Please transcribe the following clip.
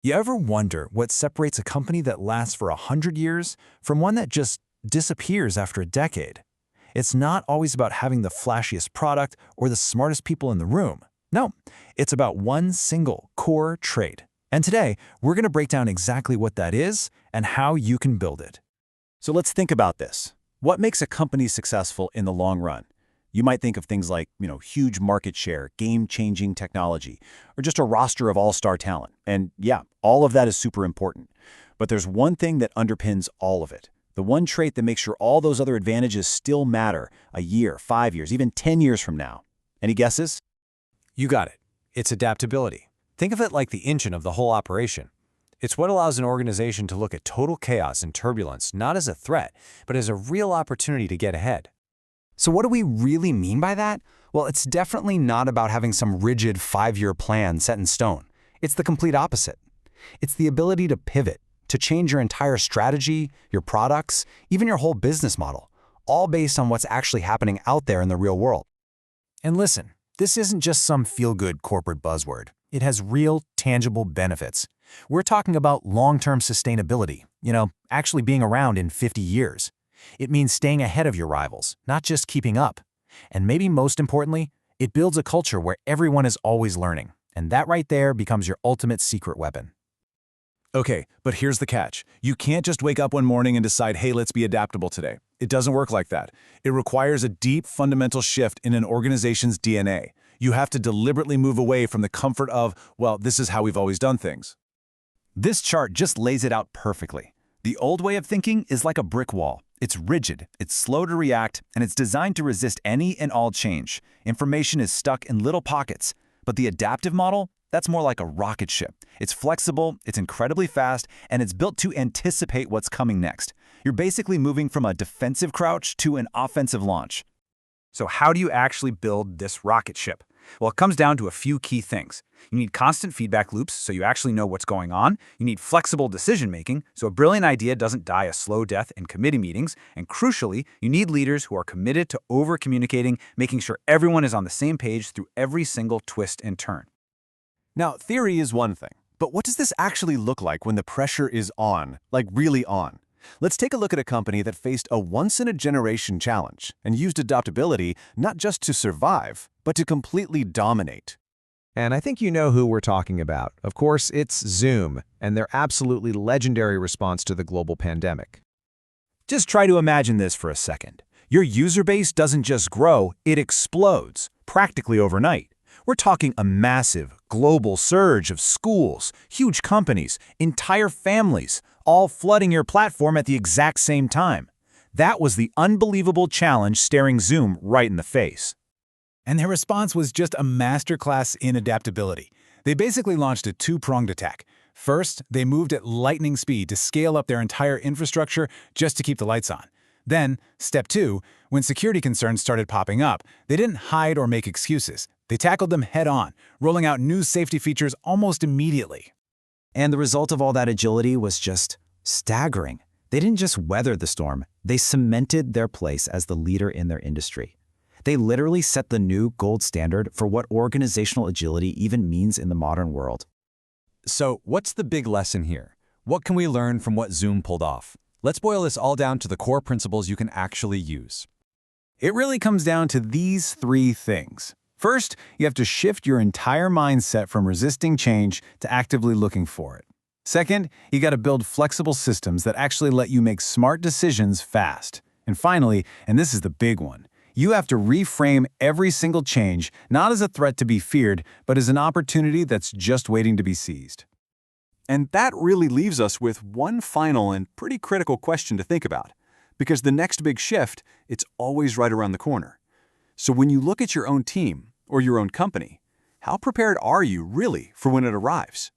You ever wonder what separates a company that lasts for 100 years from one that just disappears after a decade? It's not always about having the flashiest product or the smartest people in the room. No, it's about one single core trait. And today, we're going to break down exactly what that is and how you can build it. So let's think about this. What makes a company successful in the long run? You might think of things like, huge market share, game-changing technology, or just a roster of all-star talent. And yeah, all of that is super important. But there's one thing that underpins all of it. The one trait that makes sure all those other advantages still matter a year, 5 years, even 10 years from now. Any guesses? You got it. It's adaptability. Think of it like the engine of the whole operation. It's what allows an organization to look at total chaos and turbulence not as a threat, but as a real opportunity to get ahead. So what do we really mean by that? Well, it's definitely not about having some rigid 5-year plan set in stone. It's the complete opposite. It's the ability to pivot, to change your entire strategy, your products, even your whole business model, all based on what's actually happening out there in the real world. And listen, this isn't just some feel-good corporate buzzword. It has real, tangible benefits. We're talking about long-term sustainability, actually being around in 50 years. It means staying ahead of your rivals, not just keeping up. And maybe most importantly, it builds a culture where everyone is always learning. And that right there becomes your ultimate secret weapon. Okay, but here's the catch. You can't just wake up one morning and decide, hey, let's be adaptable today. It doesn't work like that. It requires a deep, fundamental shift in an organization's DNA. You have to deliberately move away from the comfort of, well, this is how we've always done things. This chart just lays it out perfectly. The old way of thinking is like a brick wall. It's rigid, it's slow to react, and it's designed to resist any and all change. Information is stuck in little pockets. But the adaptive model, that's more like a rocket ship. It's flexible, it's incredibly fast, and it's built to anticipate what's coming next. You're basically moving from a defensive crouch to an offensive launch. So how do you actually build this rocket ship? Well, it comes down to a few key things. You need constant feedback loops so you actually know what's going on. You need flexible decision-making so a brilliant idea doesn't die a slow death in committee meetings. And crucially, you need leaders who are committed to over-communicating, making sure everyone is on the same page through every single twist and turn. Now, theory is one thing, but what does this actually look like when the pressure is on, like really on? Let's take a look at a company that faced a once-in-a-generation challenge and used adaptability not just to survive, but to completely dominate. And I think you know who we're talking about. Of course, it's Zoom and their absolutely legendary response to the global pandemic. Just try to imagine this for a second. Your user base doesn't just grow, it explodes, practically overnight. We're talking a massive, global surge of schools, huge companies, entire families, all flooding your platform at the exact same time. That was the unbelievable challenge staring Zoom right in the face. And their response was just a masterclass in adaptability. They basically launched a two-pronged attack. First, they moved at lightning speed to scale up their entire infrastructure just to keep the lights on. Then, step 2, when security concerns started popping up, they didn't hide or make excuses. They tackled them head-on, rolling out new safety features almost immediately. And the result of all that agility was just staggering. They didn't just weather the storm, they cemented their place as the leader in their industry. They literally set the new gold standard for what organizational agility even means in the modern world. So, what's the big lesson here? What can we learn from what Zoom pulled off? Let's boil this all down to the core principles you can actually use. It really comes down to these 3 things. First, you have to shift your entire mindset from resisting change to actively looking for it. Second, you got to build flexible systems that actually let you make smart decisions fast. And finally, and this is the big one, you have to reframe every single change not as a threat to be feared, but as an opportunity that's just waiting to be seized. And that really leaves us with one final and pretty critical question to think about. Because the next big shift, it's always right around the corner. So when you look at your own team or your own company, how prepared are you really for when it arrives?